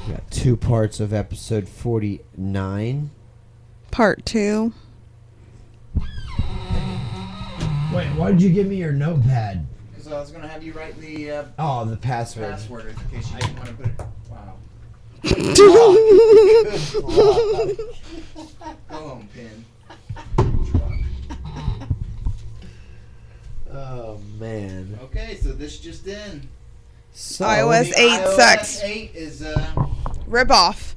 We got 2 parts of episode 49. Part 2. Wait, why did you give me your notepad? Because I was going to have you write the The password. password in case you didn't want to put it. Wow. Go home, Pin. Oh, man. Okay, so this just in. So, iOS 8 iOS sucks. 8 is Rip off.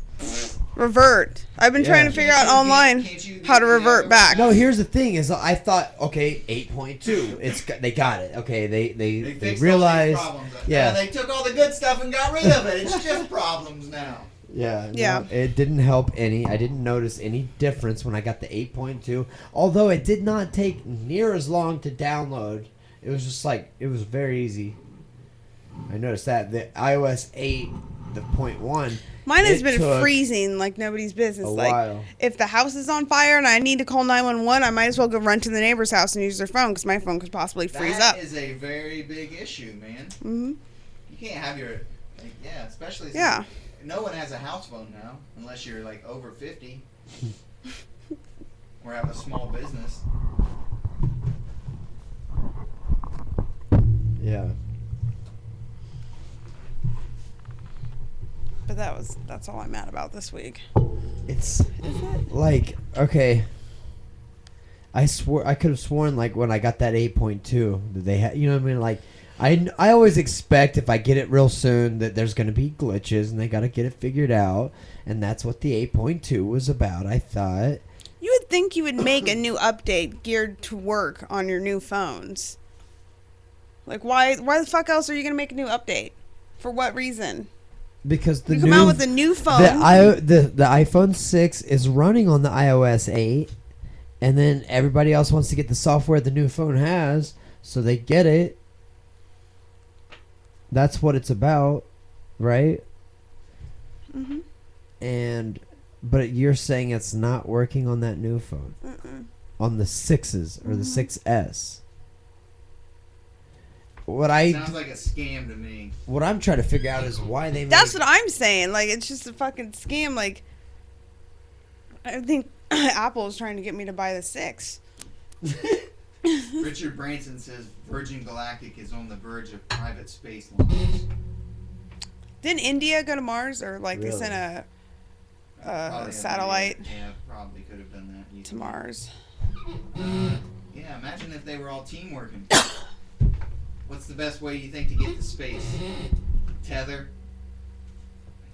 Revert. I've been trying to figure out online how to revert back. No, here's the thing: is I thought, okay, 8.2, they got it. Okay, they fixed realized, all these problems. yeah. They took all the good stuff and got rid of it. It's just problems now. Yeah, Yeah. no, it didn't help any. I didn't notice any difference when I got the 8.2. Although it did not take near as long to download. It was just like it was very easy. I noticed that the iOS 8, the .1. Mine has it been took freezing like nobody's business. a Like, while. if the house is on fire and I need to call 911, I might as well go run to the neighbor's house and use their phone because my phone could possibly freeze up. That is a very big issue, man. Mm-hmm. You can't have your, especially since Yeah. no one has a house phone now unless you're like over 50 or have a small business. Yeah. But that's all I'm mad about this week. It's like, okay. I could have sworn like when I got that 8.2 that they had, you know what I mean? Like I always expect if I get it real soon that there's going to be glitches and they got to get it figured out, and that's what the 8.2 was about. I thought You would think you would make a new update geared to work on your new phones. Like, why the fuck else are you going to make a new update? For what reason? because the You new come out with a new phone. the iPhone 6 is running on the iOS 8, and then everybody else wants to get the software the new phone has, so they get it. That's what it's about, right? Mm-hmm. But you're saying it's not working on that new phone, on the 6s or the 6S. Sounds like a scam to me. What I'm trying to figure out is why they. That's what I'm saying. Like, it's just a fucking scam. Like, I think Apple is trying to get me to buy the 6. Richard Branson says Virgin Galactic is on the verge of private space launch. Didn't India go to Mars, or like Really? they sent Probably a satellite Yeah, probably could have done that. to Mars? Yeah, imagine if they were all team working. What's the best way you think to get to space? Tether?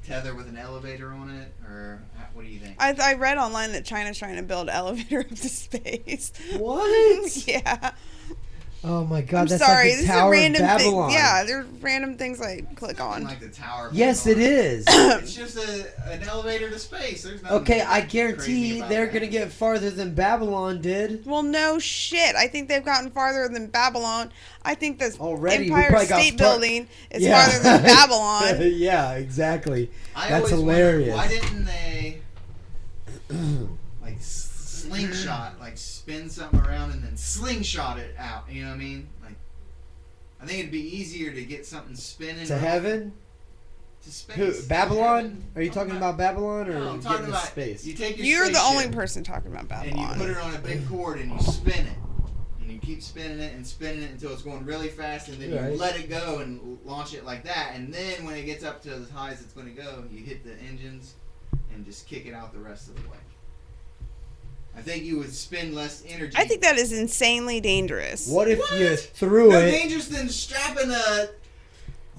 Tether with an elevator on it? Or what do you think? I read online that China's trying to build an elevator up to space. What? Yeah. Oh my God! I'm That's sorry. like the This is Tower of random thing. Babylon. Yeah, there's random things I click Nothing on. like the Tower of Yes, it Babylon. is. It's just an elevator to space. There's nothing Okay, I crazy guarantee about they're that. gonna get farther than Babylon did. Well, no shit. I think they've gotten farther than Babylon. I think this Already, we Empire probably got State far- Building is farther than Babylon. Yeah, exactly. I That's always wondered, hilarious. why didn't they like slingshot, like spin something around and then slingshot it out? You know what I mean? Like, I think it'd be easier to get something spinning To heaven? to space. Who? To Babylon? heaven. Are you talking about Babylon or No, I'm getting talking to about space? You take your You're the spaceship only person talking about and you Babylon. put it on a big cord and you spin it. And you keep spinning it until it's going really fast, and then Right. you let it go and launch it like that. And then when it gets up to as high as it's going to go, you hit the engines and just kick it out the rest of the way. I think you would spend less energy. I think that is insanely dangerous. What if What? you threw no it? dangerous than strapping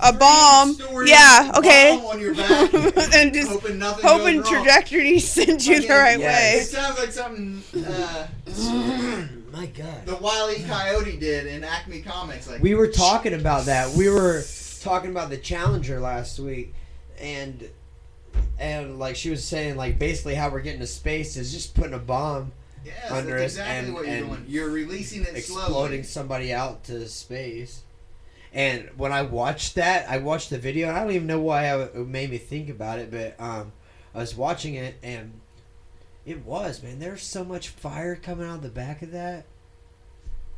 A bomb. three-story Yeah, okay. bomb on your back And just hoping nothing hoping goes wrong. trajectory sends you the Fucking- right Yes. It sounds like something My God. the Wile E. Coyote did in Acme Comics. Like We were talking about that. We were talking about the Challenger last week, and like she was saying, like basically how we're getting to space is just putting a bomb yes, under that's us exactly and- what you're and doing. You're releasing it exploding slowly. somebody out to space. And when I watched that, I watched the video, and I don't even know why it made me think about it, but I was watching it, and it was, man, there's so much fire coming out of the back of that.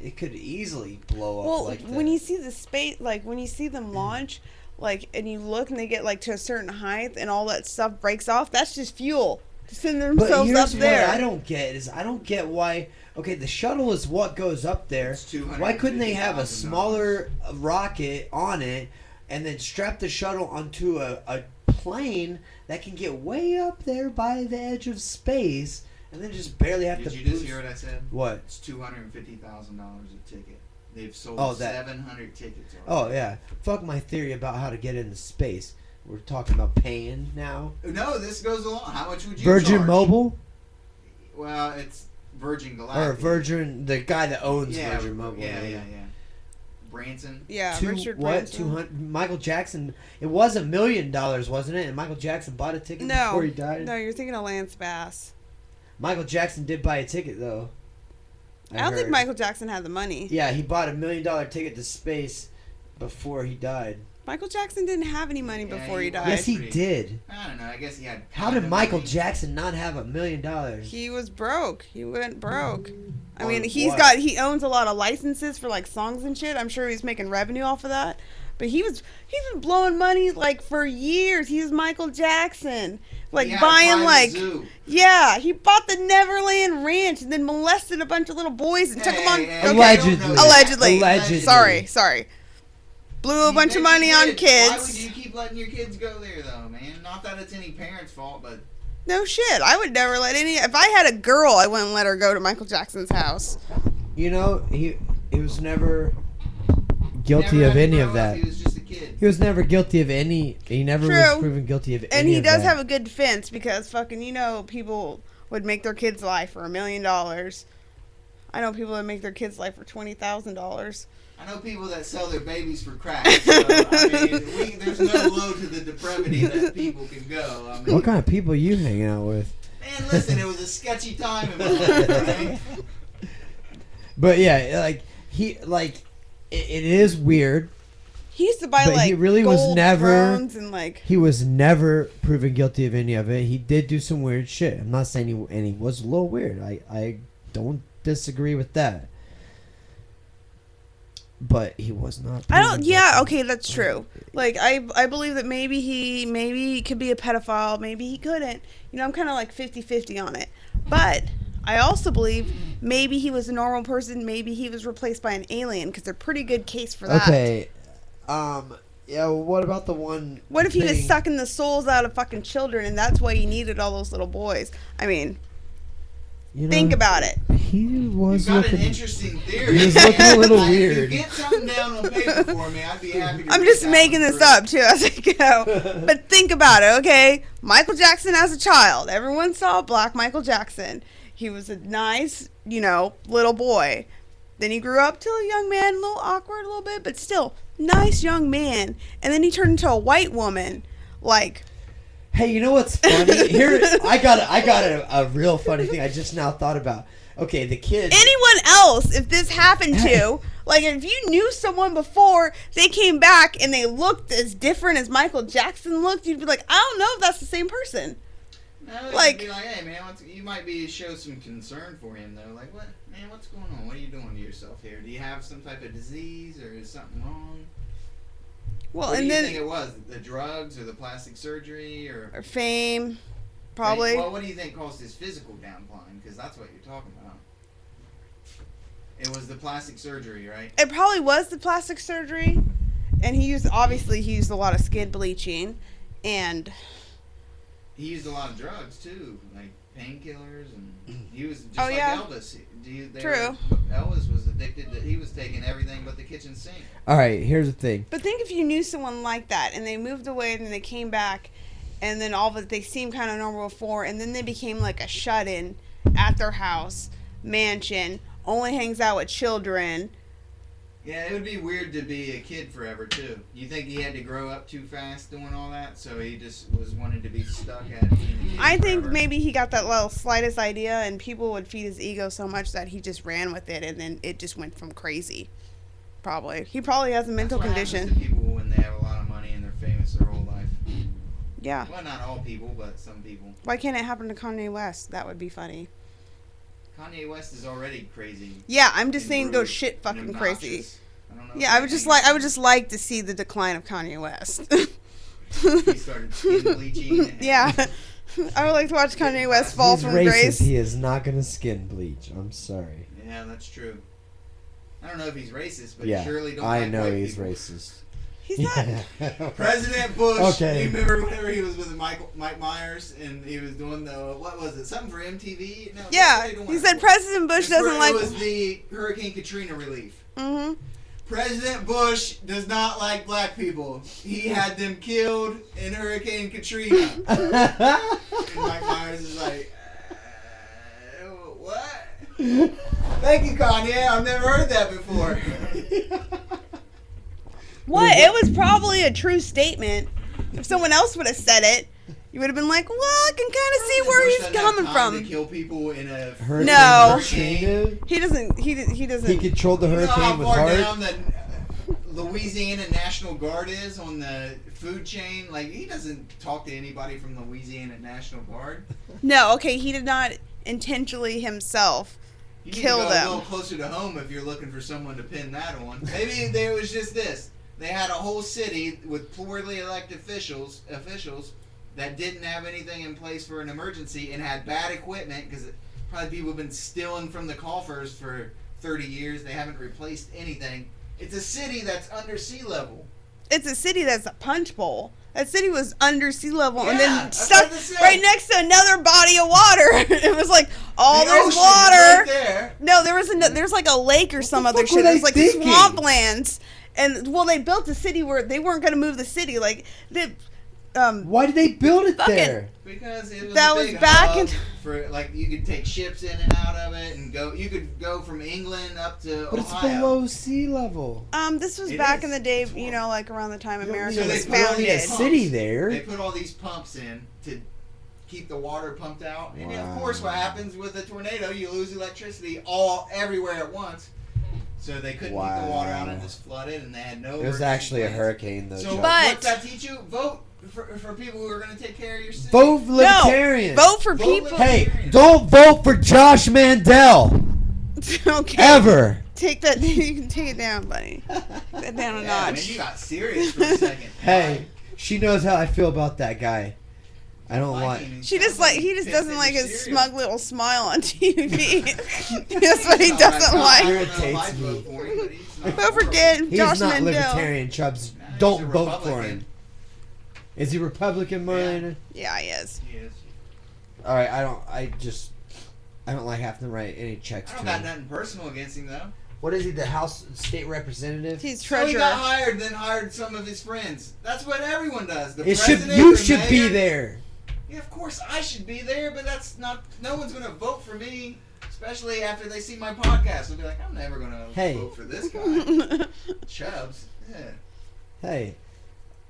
It could easily blow up Well, like that. when you see the space, like when you see them launch, like, and you look and they get like to a certain height and all that stuff breaks off, that's just fuel to send But themselves up here's there. what I don't get why. Okay, the shuttle is what goes up there. It's Why couldn't they have a $250,000. smaller rocket on it and then strap the shuttle onto a plane that can get way up there by the edge of space and then just barely have Did to you just boost- hear what I said? What? It's $250,000 a ticket. They've sold Oh, that- 700 tickets Oh already. yeah. Fuck my theory about how to get into space. We're talking about paying now. No, this goes along. How much would you Virgin charge? Mobile Well, it's Virgin Galactic. or Virgin, the guy that owns Yeah, Virgin Mobile. yeah. Branson. Yeah, Two, Richard what? Branson. 200. Michael Jackson. It was $1 million, wasn't it? And Michael Jackson bought a ticket No, before he died. no, you're thinking of Lance Bass. Michael Jackson did buy a ticket though. I don't think heard. Michael Jackson had the money. Yeah, he bought $1 million ticket to space before he died. Michael Jackson didn't have any money Yeah, before he he was. died. Yes, he pretty- did. I don't know. I guess he had. How did Michael money. Jackson not have $1 million? He was broke. He went broke. I On mean, what? he owns a lot of licenses for like songs and shit. I'm sure he's making revenue off of that. But he's been blowing money like for years. He's Michael Jackson. Like He had a buying private like zoo. yeah, he bought the Neverland Ranch and then molested a bunch of little boys and took them on. Hey, okay. hey, Allegedly. don't know Allegedly. Allegedly. Sorry. Blew a You bunch of mentioned money on Why would kids. you keep letting your kids go there, though, man? Not that it's any parent's fault, but No shit. I would never let any. If I had a girl, I wouldn't let her go to Michael Jackson's house. You know, he was never guilty never of had to any grow of up. that. He was just a kid. He was never guilty of any. He never was True. proven guilty of any. And he of does that. have a good defense because fucking, people would make their kid's life for $1 million. I know people that make their kid's life for $20,000. I know people that sell their babies for crack. So, I mean, there's no low to the depravity that people can go. I mean, What kind of people you hanging out with? man, listen, it was a sketchy time in my life, right? But yeah, it is weird. He used to buy But like he really was gold never- thrones and like He was never proven guilty of any of it. He did do some weird shit. I'm not saying he was a little weird. I don't disagree with that. But he was not. I don't. proven Yeah, guilty. okay, that's true. Like I believe that maybe he could be a pedophile, maybe he couldn't. I'm kind of like 50-50 on it. But I also believe maybe he was a normal person, maybe he was replaced by an alien because they're pretty good case for that. Okay. Yeah. Well, what about the one? What if he was thing- sucking the souls out of fucking children and that's why he needed all those little boys? I mean, You know, think about it. He You've was got looking. an interesting theory. He was looking a little If weird. you get something down on paper for me, I'd be happy to I'm read just that making one this through. up too as I go. But think about it, okay? Michael Jackson as a child. Everyone saw Black Michael Jackson. He was a nice, little boy. Then he grew up to a young man, a little awkward a little bit, but still nice young man. And then he turned into a white woman. Like, Hey, you know what's funny? Here, I got a real funny thing I just now thought about. Okay, the kids. anyone else, if this happened to, like if you knew someone before, they came back and they looked as different as Michael Jackson looked, you'd be like, I don't know if that's the same person. No, like, Like- be like, hey man, you might show some concern for him though. Like, what, man? What's going on? What are you doing to yourself here? Do you have some type of disease or is something wrong? Well, What and do you then think it was? The drugs or the plastic surgery or? or fame, probably. Well, what do you think caused his physical downline? Because that's what you're talking about. It was the plastic surgery, right? It probably was the plastic surgery, and he used a lot of skin bleaching, and He used a lot of drugs too, like painkillers, and he was just Oh, like yeah. Elvis. True. Elvis was addicted to. He was taking everything but the kitchen sink. All right, here's the thing. but think if you knew someone like that, and they moved away, and then they came back, and then all of it they seemed kind of normal before, and then they became like a shut-in at their house mansion, only hangs out with children. Yeah, it would be weird to be a kid forever too. You think he had to grow up too fast doing all that, so he just was wanting to be stuck at being a kid I think forever? maybe he got that little slightest idea, and people would feed his ego so much that he just ran with it, and then it just went from crazy. Probably. He probably has a mental That's what happens condition. to people when they have a lot of money and they're famous their whole life. Yeah. Well, not all people, but some people. Why can't it happen to Kanye West? That would be funny. Kanye West is already crazy. Yeah, I'm just and saying go rude shit and fucking crazy. obnoxious. I don't know. Yeah, I would just like to see the decline of Kanye West. He started skin bleaching. And Yeah. I would like to watch Kanye West fall He's from racist. grace. He is not gonna skin bleach. I'm sorry. Yeah, that's true. I don't know if he's racist, but Yeah, he surely don't I like know white he's people. racist. He's not. President Bush. Okay. You remember whenever he was with Mike Myers and he was doing the what was it? Something for MTV? No, what Yeah, were they doing he it said for? President Bush doesn't like. It was the Hurricane Katrina relief. Mm-hmm. President Bush does not like black people. He had them killed in Hurricane Katrina. And Mike Myers is like, what? Thank you, Kanye. I've never heard that before. What? It was probably a true statement. If someone else would have said it, you would have been like, "Well, I can kind of see where he's coming To from." kill people in a Hurricane No. Katrina? He doesn't. He doesn't. He controlled the You know how hurricane with far heart. down the Louisiana National Guard is on the food chain? Like, he doesn't talk to anybody from Louisiana National Guard. No, okay, he did not intentionally himself. You need Kill to go them. a little closer to home if you're looking for someone to pin that on. Maybe there was just this. They had a whole city with poorly elected officials that didn't have anything in place for an emergency and had bad equipment because probably people have been stealing from the coffers for 30 years. They haven't replaced anything. It's a city that's under sea level. It's a city that's a punch bowl. That city was under sea level and Yeah, then that's stuck what they said. right next to another body of water. It was like, oh, The there's ocean is water. right there. No, there's like a lake or some the other fuck shit. were There's they like thinking? swamplands. And well, they built a city where they weren't going to move the city. Like they, Why did they build it Fucking- there? Because it was That a was big back hub in- for like you could take ships in and out of it and go. You could go from England up to But it's Ohio. below sea level. this was It back is. in the day, It's you know, like around the time You don't America need So was they put all these founded. a city there. They put all these pumps in to keep the water pumped out, and of Wow. course, what happens with a tornado? You lose electricity everywhere at once. So they couldn't keep the water out and Wow. just flooded, and they had no. It was emergency actually a plans. hurricane, though. So Josh. But- what's that teach you? Vote for people who are going to take care of your city. Vote libertarian. Vote for Vote people. Hey, don't vote for Josh Mandel Okay. ever. Take that. You can take it down, buddy. Take that down a Yeah, man, notch. you got serious for a second. Hey, she knows how I feel about that guy. I don't want. She just like he just Pissed doesn't in like your his cereal. smug little smile on TV. That's what he doesn't like. Irritates me. Don't forget He's Josh not Mandel. libertarian, Chubbs. Nah, he's Don't a vote for Republican. him. Is he Republican, Marlena? Yeah, he is. Yes. All right, I don't like having to write any checks I to don't got him. nothing personal against him though. What is he? The House State Representative? He's So he treasurer. got hired, then hired some of his friends. That's what everyone does. The It should. president, You the should be mayor. there. Yeah, of course I should be there, but that's not. No one's gonna vote for me, especially after they see my podcast. They'll be like, I'm never gonna Hey. vote for this guy. Chubbs. Yeah. Hey,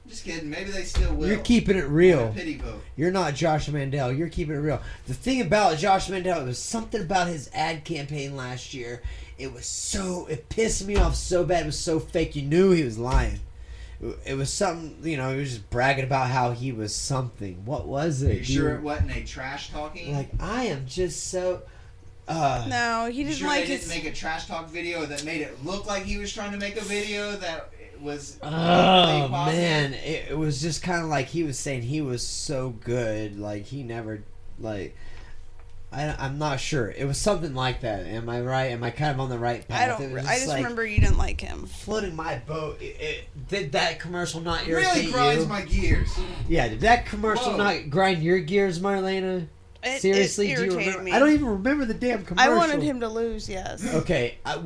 Just kidding. Maybe they still will. you're keeping it A real. pity vote. You're not Josh Mandel. You're keeping it real. The thing about Josh Mandel, it was something about his ad campaign last year. It pissed me off so bad. It was so fake. You knew he was lying. It was something, he was just bragging about how he was something. What was Are it? you sure it wasn't a trash talking? Like, I am just so. No, he You didn't sure like they his. didn't make a trash talk video that made it look like he was trying to make a video that was Oh really positive? man, it was just kind of like he was saying he was so good. Like he never, like, I'm not sure. It was something like that. Am I right? Am I kind of on the right path? I It don't. was I just like, remember you didn't like him. floating my boat. Did that commercial not It irritate really grinds you? my gears. Yeah, did that commercial Whoa. not grind your gears, Marlena? It, Seriously, it do you irritated remember? me. I don't even remember the damn commercial. I wanted him to lose. Yes. Okay, I'm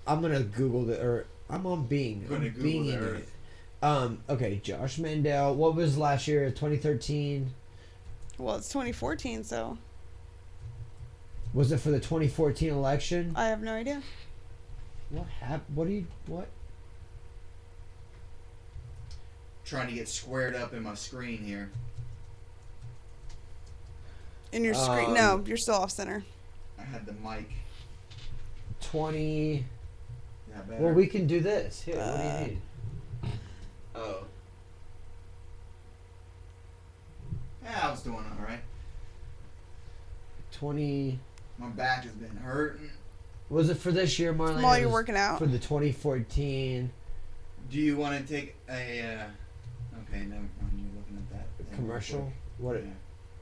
gonna Google it, or I'm on Bing. Gonna I'm Google Binging the it. earth. Okay, Josh Mandel. What was last year? 2013. Well, it's 2014, so Was it for the 2014 election? I have no idea. What happened? What? Trying to get squared up in my screen here. In your screen. No, you're still off center. I had the mic. 20. Yeah, better. Well, we can do this. Here, what do you need? Oh. Yeah, I was doing all right. 20. My back has been hurting. Was it for this year, Marlene? While It you're was working out. For the 2014 Do you want to take a? Okay, no, you're looking at that commercial. What? Yeah.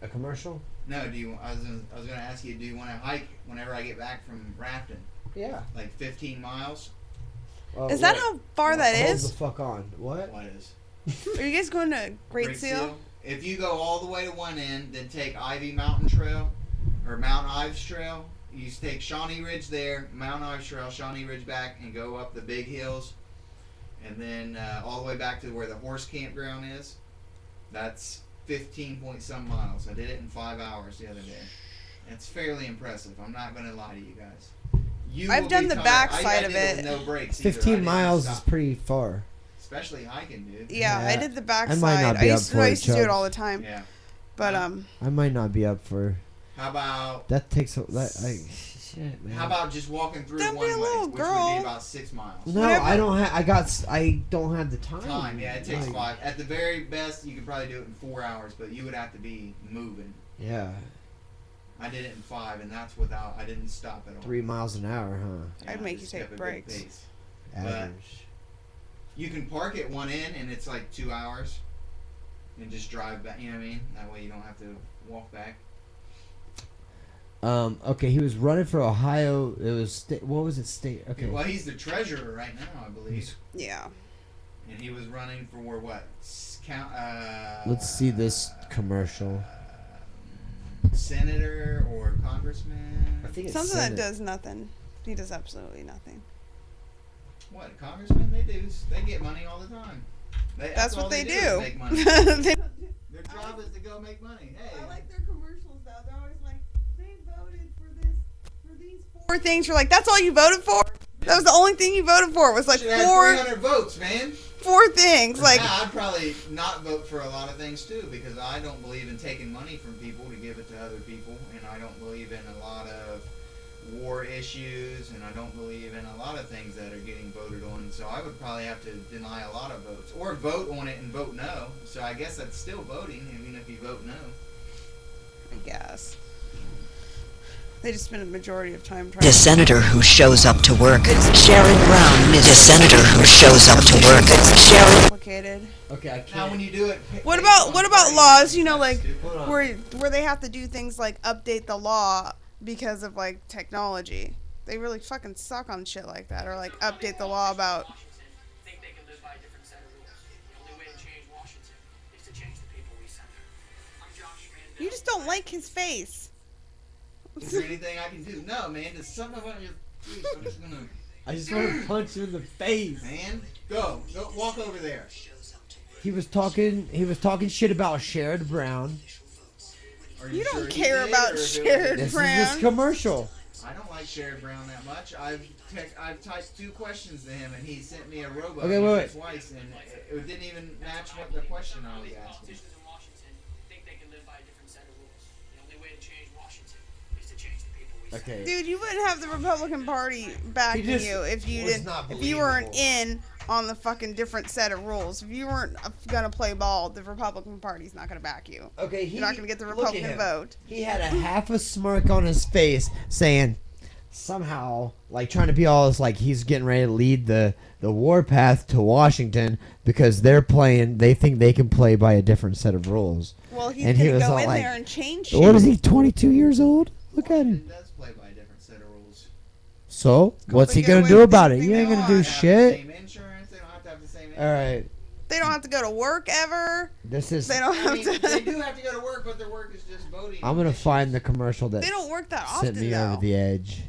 A commercial? No, do you? I was gonna ask you. Do you want to hike whenever I get back from rafting? Yeah. Like 15 miles. Is that how far that Hold is? the fuck on. What? What is? Are you guys going to Great Seal? If you go all the way to one end, then take Ivy Mountain Trail or Mount Ives Trail. You take Shawnee Ridge there, Mount Ives Trail, Shawnee Ridge back, and go up the big hills, and then all the way back to where the horse campground is. That's 15 point some miles. I did it in 5 hours the other day. It's fairly impressive. I'm not going to lie to you guys. I've done the backside of did it. with no brakes. Either. I 15 didn't miles is stop. pretty far. Especially hiking, dude. Yeah, I Yeah. did the I backside. might not be up for I it, used to do it Chubbs. all the time. Yeah. But I might not be up for. How about That takes a. Shit, man. How about just walking through Don't one be a way, little which would girl. be about 6 miles. No, Whatever. I don't have. I don't have the time. Time, yeah, it takes Like, 5. At the very best, you could probably do it in 4 hours, but you would have to be moving. Yeah, I did it in 5, and that's without. I didn't stop at all. 3 miles an hour, huh? Yeah, I'd I make just you take kept a good breaks. pace. Average. You can park at one end, and it's like 2 hours, and just drive back. You know what I mean? That way you don't have to walk back. Okay, he was running for Ohio. It was state. What was it? State. Okay. Well, he's the treasurer right now, I believe, yeah. and he was running for what? Let's see this commercial. Senator or congressman? I think it's Something Senate. that does nothing. He does absolutely nothing. What, congressmen? They get money all the time. That's all what they is do. Make money. They- Their job is to go make money. Hey. their commercials though. They're always like, they voted for these 4 things. You're like, that's all you voted for? That was the only thing you voted for. Was like Should have 300 votes, man. 4 things. Like, Yeah, I'd probably not vote for a lot of things too, because I don't believe in taking money from people to give it to other people, and I don't believe in a lot of war issues, and I don't believe in a lot of things that are getting voted on. So I would probably have to deny a lot of votes, or vote on it and vote no. So I guess that's still voting, even if you vote no. I guess. They just spend a majority of time trying The senator who shows up to work. Sherrod Brown, the senator who shows up to work. Sherrod. complicated. Okay, I can't. Now, when you do it, What based about on what about party, laws? You know, that's like stupid. Hold on. where they have to do things like update the law because of like technology. They really fucking suck on shit like that, or like update the law about. Think they can live by a different set of rules. The only way to change Washington is to change the people we send there. I'm Josh Mandel. You just don't like his face. Is there anything I can do? No, man. There's something about your face. I'm just gonna. I just want to punch you in the face. Man, go walk over there. He was talking shit about Sherrod Brown. Are You sure don't he care did, about or if it was- Sherrod This Brown. is this commercial. I don't like Sherrod Brown that much. I've typed 2 questions to him, and he sent me a robo Okay, wait. twice, and it didn't even match what the question I was asking. Politicians in Washington think they can live by a different set of rules. The only way to change Washington is to change the people we send there. Okay. Dude, you wouldn't have the Republican Party backing just you if you was didn't. not If you weren't believable. in on the fucking different set of rules. If you weren't gonna play ball, the Republican Party's not gonna back you. Okay, You're not gonna get the look at Republican him. vote. He had a half a smirk on his face, saying somehow, like trying to be all this, like he's getting ready to lead the warpath to Washington because they're playing. They think they can play by a different set of rules. Well, he's And he gonna was go all in like, there and change shit. What is he? 22 years old? Look at him. It does play by a different set of rules. So what's he get gonna away do with about it? anything You ain't they gonna want. do They don't have the shit. same insurance. They don't have to have the same. All right. They don't have to go to work ever. This is. They don't I have mean, to. they do have to go to work, but their work is just voting. I'm gonna find the commercial that They don't work that sent often me though. over the edge.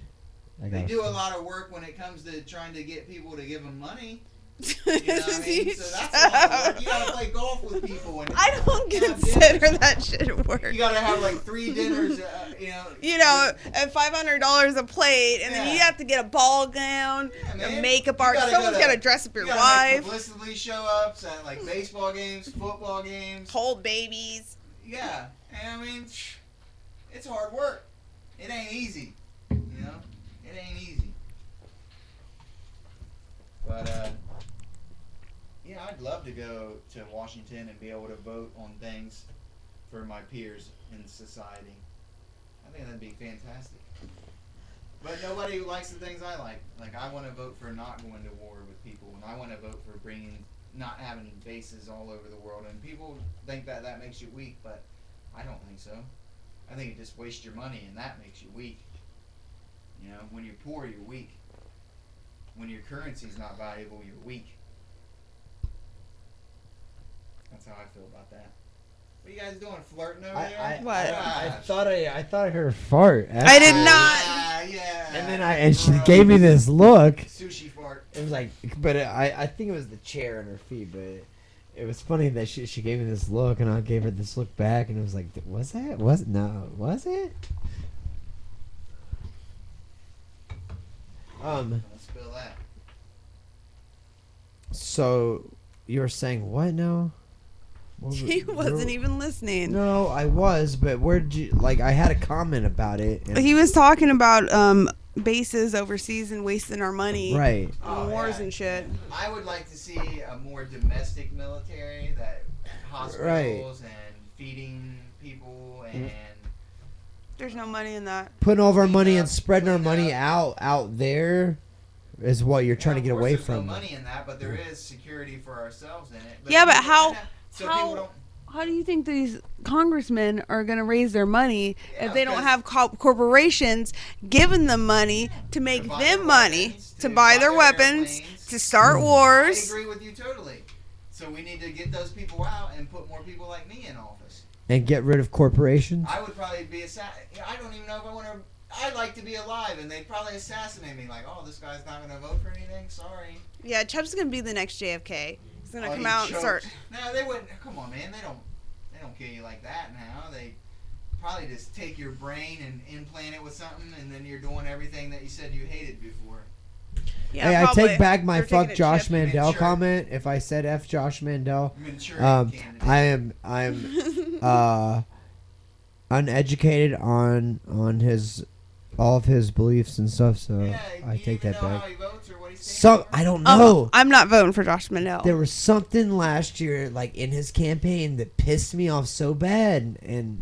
I They gotta do a lot of work when it comes to trying to get people to give them money. You know what I mean? So that's a lot of work. You gotta play golf with people. And I don't have consider dinners. that shit work. You gotta have like 3 dinners. You know, at $500 a plate, and then you Yeah. have to get a ball gown, Yeah, a man. makeup You art. gotta Someone's go to- got to dress up your You gotta make wife, publicity show-ups at like baseball games, football games. hold babies. Yeah, and I mean, it's hard work. It ain't easy. You know, it ain't easy. But yeah, I'd love to go to Washington and be able to vote on things for my peers in society. I think that'd be fantastic. But nobody likes the things I like. Like, I want to vote for not going to war with people, and I want to vote for not having bases all over the world. And people think that makes you weak, but I don't think so. I think it just wastes your money, and that makes you weak. You know, when you're poor, you're weak. When your currency's not valuable, you're weak. That's how I feel about that. What are you guys doing, flirting over there? What? I thought I heard her fart. I did not. Yeah. And then she gave me this look. Sushi fart. It was like, but I think it was the chair and her feet. But it was funny that she gave me this look, and I gave her this look back, and it was like, was it? Was it? Don't spill that. So you were saying what now? He wasn't even listening. No, I was, but where did you I had a comment about it. And, He was talking about bases overseas and wasting our money. right. On wars and shit. I would like to see a more domestic military that hospitals and feeding people and There's no money in that. Putting all of our money and up, spreading our clean money up. out there is what you're trying to of get course away there's from. No money in that, but there is security for ourselves in it. Yeah, but people how- don't have- so how- people don't. How do you think these congressmen are going to raise their money Yeah, if they don't because- have corporations giving them money to make buy them their money, weapons, to buy their weapons, airplanes. to start I wars? agree with you totally. So we need to get those people out and put more people like me in office. And get rid of corporations. I would probably be I don't even know if I want to. I'd like to be alive, and they'd probably assassinate me. Like, oh, this guy's not going to vote for anything. Sorry. Yeah, Chubb's going to be the next JFK. He's going to Oh, come he out and choked. start. No, they wouldn't. Come on, man. They don't kill you like that now. They probably just take your brain and implant it with something, and then you're doing everything that you said you hated before. Yeah, Hey, I probably. take back my They're taking fuck a Josh chip. Mandel Manchurian. comment. If I said F Josh Mandel, Manchurian candidate. I'm uneducated on all of his beliefs and stuff, so Yeah, I you take even that know back. how he votes or what he stands So for? I don't Oh, know. I'm not voting for Josh Mandel. There was something last year, like in his campaign, that pissed me off so bad, and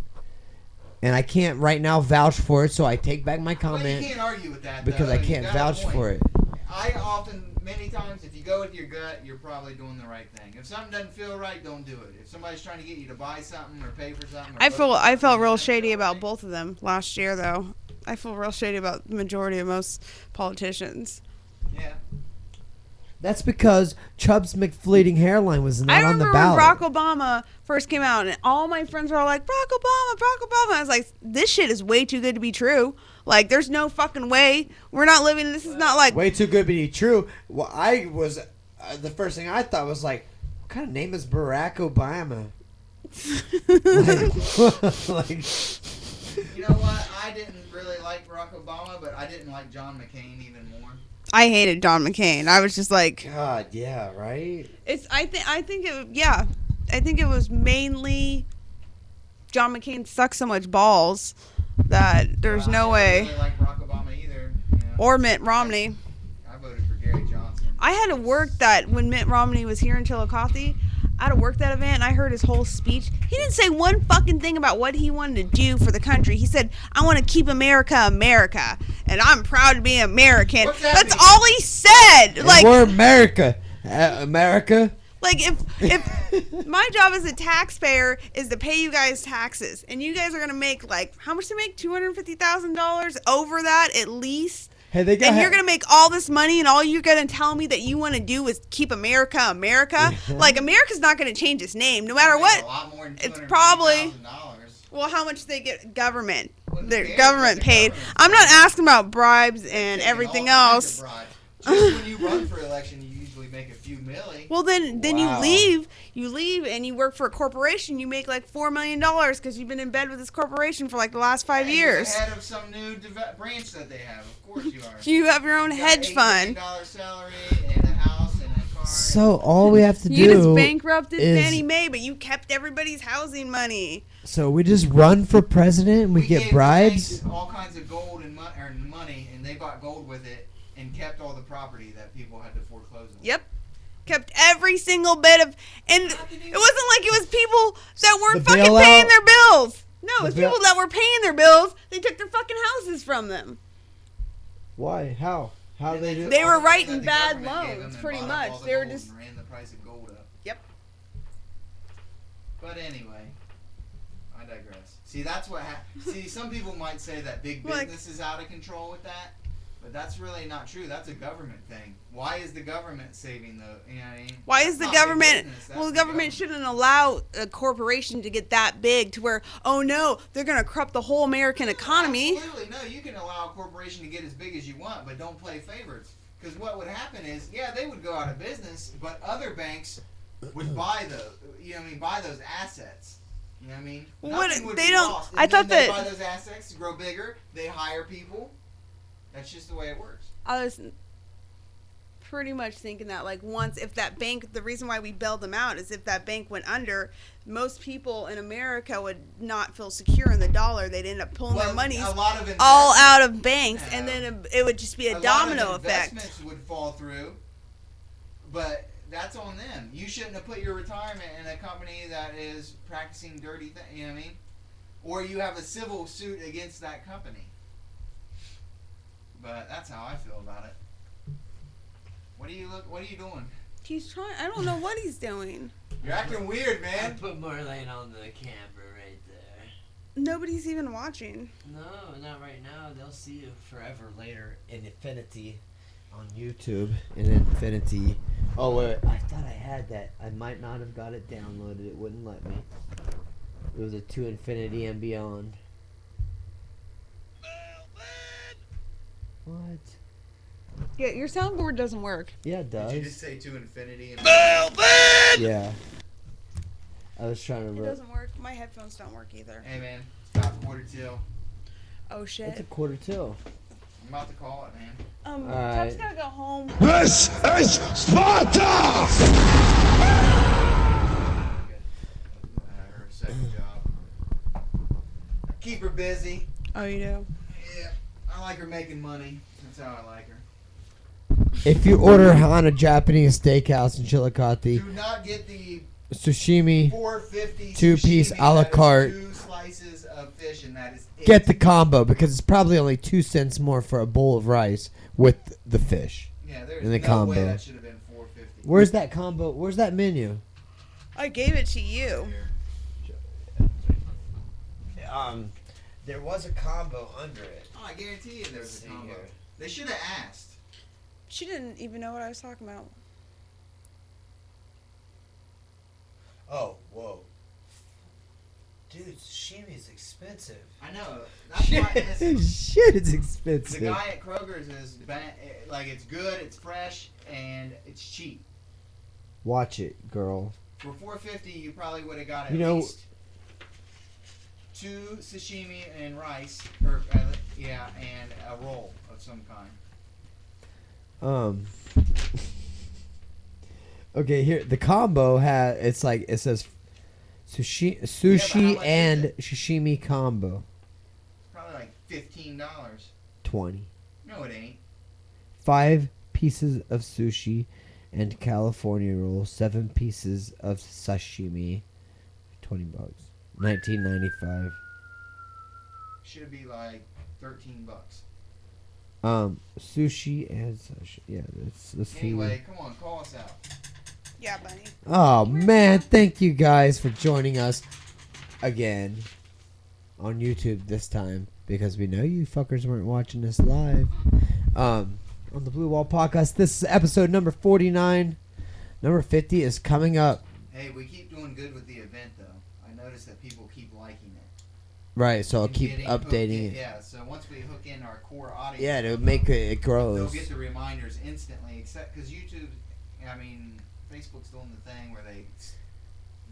I can't right now vouch for it. So I take back my Well, you comment can't argue with that because though. I You can't got a vouch point. for it. Many times, if you go with your gut, you're probably doing the right thing. If something doesn't feel right, don't do it. If somebody's trying to get you to buy something or pay for something, or I vote felt for something real that doesn't shady feel about right, both of them last year, though. I feel real shady about the majority of most politicians. Yeah. That's because Chubb's McFleeting hairline was not I on remember the when ballot. Barack Obama first came out, and all my friends were all like, Barack Obama, Barack Obama. I was like, this shit is way too good to be true. Like, there's no fucking way. We're not living, this is not like, Way too good to be true. Well, I was the first thing I thought was like, what kind of name is Barack Obama? like, You know what? I didn't really like Barack Obama, but I didn't like John McCain even more. I hated John McCain. I was just like, God, yeah, right. I think it was mainly John McCain sucks so much balls that there's But no I way. didn't really like Barack Obama either. You know? Or Mitt Romney. I voted for Gary Johnson. I had to work that when Mitt Romney was here in Chillicothe. I had to work that event, and I heard his whole speech. He didn't say one fucking thing about what he wanted to do for the country. He said, I want to keep America, America, and I'm proud to be American. What's that That's mean? all he said. And Like, we're America. America. like if my job as a taxpayer is to pay you guys taxes, and you guys are going to make, like, how much to make? $250,000 over that at least? Hey, they got. And you're gonna make all this money, and all you're gonna tell me that you want to do is keep America, America. Like, America's not gonna change its name, no matter Make what. A lot more than It's probably- $250,000. Well, how much they get government? Well, who Their cares government what the paid. government's I'm not paying? asking about bribes and Taking everything all kinds else. of bribes. Just when you run for election, you usually make a few milli. Well, then Wow. you leave, and you work for a corporation. You make like $4 million because you've been in bed with this corporation for like the last 5 Yeah, years. You're head of some new branch that they have. Of course you are. You have your own You got hedge $8 fund. million salary and a house and a car. So all we have to You just do bankrupted is Fannie Mae, but you kept everybody's housing money. so we just run for president and we gave get the bribes. banks all kinds of gold and money, and they bought gold with it and kept all the property that people had to foreclose on. Yep. Kept every single bit of, and it wasn't like it was people that weren't The fucking bailout- paying their bills. No, it was the bail- people that were paying their bills. They took their fucking houses from them. Why? How? How do they do? They were All the money writing that the bad government gave loans, them pretty and bought up much. all the They were gold just- and ran the price of gold up. Yep. But anyway, I digress. See, that's what. See, some people might say that big Like- business is out of control with that, but that's really not true. That's a government thing. Why is the government saving the? You know what I mean? Why That's is the not big government? business, that's Well, the the government shouldn't allow a corporation to get that big to where, oh no, they're gonna corrupt the whole American economy. Absolutely, no. You can allow a corporation to get as big as you want, but don't play favorites. Because what would happen is, yeah, they would go out of business, but other banks would buy those. You know what I mean? Buy those assets. You know what I mean? What- Nothing would they be don't- lost. I And then thought they that- buy those assets to grow bigger. They hire people. That's just the way it works. I was pretty much thinking that, like, once if that bank, the reason why we bailed them out is if that bank went under, most people in America would not feel secure in the dollar. They'd end up pulling their monies a lot of all investments- out of banks, and No. then it would just be a lot domino of effect. investments would fall through, but that's on them. You shouldn't have put your retirement in a company that is practicing dirty things. You know what I mean? Or you have a civil suit against that company. But that's how I feel about it. What are you doing? He's trying. I don't know what he's doing. You're acting weird, I man. put Marlene on the camera right there. Nobody's even watching. No, not right now. They'll see you forever later in infinity on YouTube. In infinity. Oh wait, I thought I had that. I might not have got it downloaded. It wouldn't let me. It was a To Infinity and Beyond. What? Yeah, your soundboard doesn't work. Yeah, it does. Did you just say to infinity? And Yeah. I was trying It to. doesn't work. My headphones don't work either. Hey, man. It's about 1:45. Oh It's shit. a 1:45. I'm about to call it, man. Chuck's Alright. gotta go home. This is Sparta! Good. Her second job. Keep her busy. Oh, you do. Yeah, I like her making money. That's how I like her. If you order on a Japanese steakhouse in Chillicothe, Do not get the sashimi, $4.50 Two-piece sashimi. a la That is carte. 2 slices of fish, and that is it. get the combo because it's probably only 2 cents more for a bowl of rice with the fish. Yeah, there's in the no combo. way that should have been $4.50. Where's that combo? Where's that menu? I gave it to you. There was a combo under it. Oh, I guarantee you there's See a combo. here. They should have asked. She didn't even know what I was talking about. Oh, whoa. Dude, sashimi is expensive. I know. That's why Shit, it's the expensive. guy at Kroger's is like it's good, it's fresh, and it's cheap. Watch it, girl. For $4.50, you probably would have got at You know- least 2 sashimi and rice, or and a roll of some kind. Okay, here the combo it says sushi Yeah, but how sushi much is and it? sashimi combo. Probably like $15. 20. No, it ain't. 5 pieces of sushi and California roll, 7 pieces of sashimi, $20. $19.95. Should be like $13. Sushi and sashimi. Yeah, let's see. Anyway, come on, call us out. Yeah, bunny. Oh man, thank you guys for joining us again on YouTube this time because we know you fuckers weren't watching us live. On the Blue Wall Podcast, this is episode number 49. Number 50 is coming up. Hey, we keep doing good with the event, though. I noticed that people keep liking it. Right, so I'll And keep getting hooked updating in. it. Yeah, so once we hook in our core audience, Yeah, to make it they'll grows. get the reminders instantly. Except because YouTube, I mean, Facebook's doing the thing where they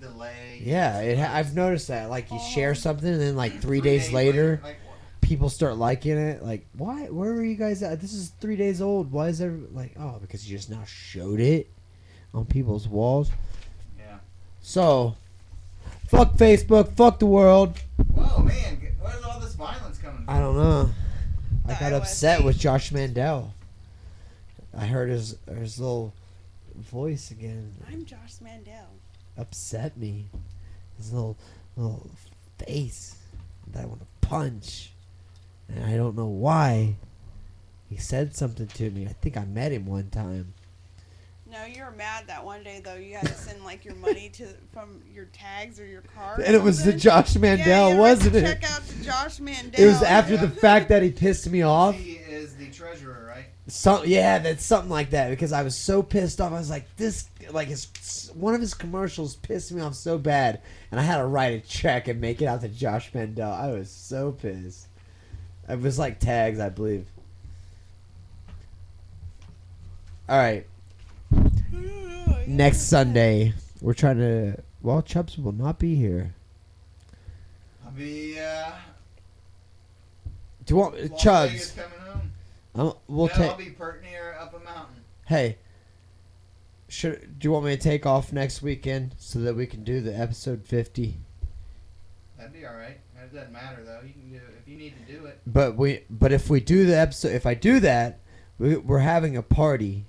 delay. Yeah, I've noticed that. Like you share something and then like 3 3 days later, like, what? people start liking it. Like, why? Where were you guys at? This is 3 days old. Why is there like? Oh, because you just now showed it on people's walls. Yeah. So, fuck Facebook. Fuck the world. Whoa, man, where's all this violence coming from? I don't know. I The got IOSC. upset with Josh Mandel. I heard his little voice again. I'm Josh Mandel. Upset me. His little face that I want to punch, and I don't know why. He said something to me. I think I met him one time. No, you were mad that one day though. You had to send like your money from your tags or your card. And it was to Josh Mandel, wasn't it? Check out to Josh Mandel. It was after the fact that he pissed me off. He is the treasurer, right? That's something like that, because I was so pissed off. I was like, one of his commercials pissed me off so bad, and I had to write a check and make it out to Josh Mandel. I was so pissed. It was like tags, I believe. All right. Next Sunday, we're trying to. Well, Chubbs will not be here. I'll be. Do you want Las Chubbs? Vegas coming home. We'll No, take. I'll be pert near up a mountain. Hey, do you want me to take off next weekend so that we can do the episode 50? That'd be all right. It doesn't matter though. You can do it if you need to do it. But if we do the episode, if I do that, we're having a party,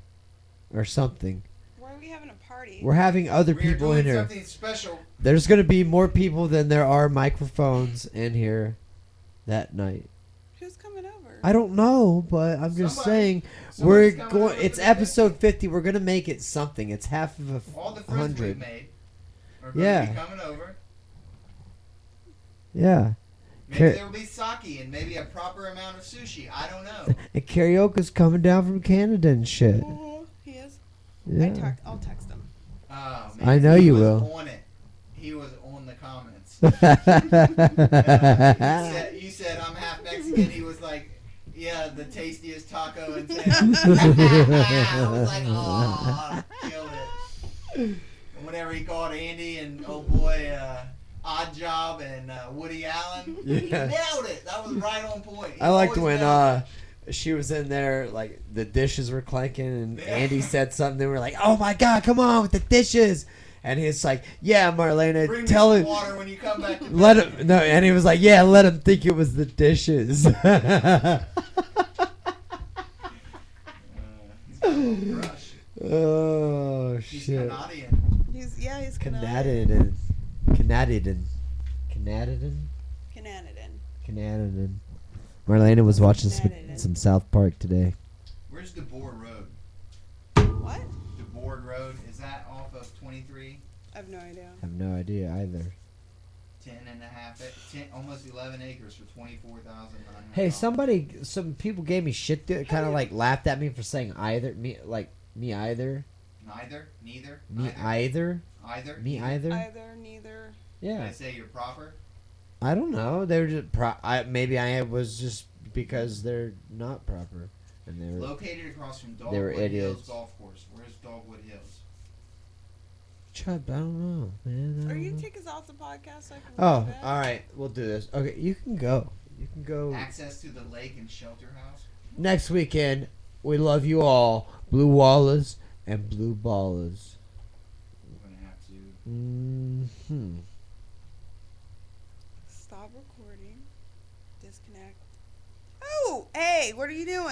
or something. Why are we having a party? We're having other We're people doing in here. something special. There's gonna be more people than there are microphones in here that night. Who's coming over? I don't know, but I'm just saying Somebody's we're coming going. over It's for the episode 50. We're gonna make it something. It's half of All the friends we've 100. made are going Yeah. to be coming over. Yeah. Maybe Car- there will be sake and maybe a proper amount of sushi. I don't know. And karaoke's coming down from Canada and shit. Oh, he is. Yeah. I'll text him. Oh, I know he you was will. On it. He was on the comments. Yeah. You said I'm half Mexican. He was like, yeah, the tastiest taco in town. I was like, oh, killed it. And whenever he called Andy and oh boy, Odd Job and Woody Allen, he Yeah. nailed it. That was right on point. He I liked always when nails she was in there, like the dishes were clanking, and Yeah. Andy said something. They were like, "Oh my god, come on with the dishes!" And he's like, "Yeah, Marlena, Bring me tell some him, water when you come back to let bed." him." No, and he was like, "Yeah, let him think it was the dishes." He's got a little crush. Oh He's shit! Canadian. He's Canadian. Canadian. Marlena was watching Canadian. some South Park today. Where's DeBoer Road? What? DeBoer Road, is that off of 23? I have no idea. I have no idea either. 10 almost 11 acres for $24,900. Hey, some people gave me shit. Kind of like laughed at me for saying either. Me either. Neither? Me Neither? either. Either? Me either. Either, neither. Did I Yeah. say you're proper? I don't know. They were just maybe I was just because they're not proper, and they were. Located across from They Dogwood were Hills idiots. Golf Course. Where's Dogwood Hills? Chubb, I don't know, man. I Are don't you know. take us off the podcast so I can Oh, go to bed? all right. We'll do this. Okay, you can go. You can go Access to the lake and shelter house? next weekend. We love you all, Blue Wallas and Blue Ballas. We're going to have to. Hmm. Stop recording. Disconnect. Oh, hey, what are you doing?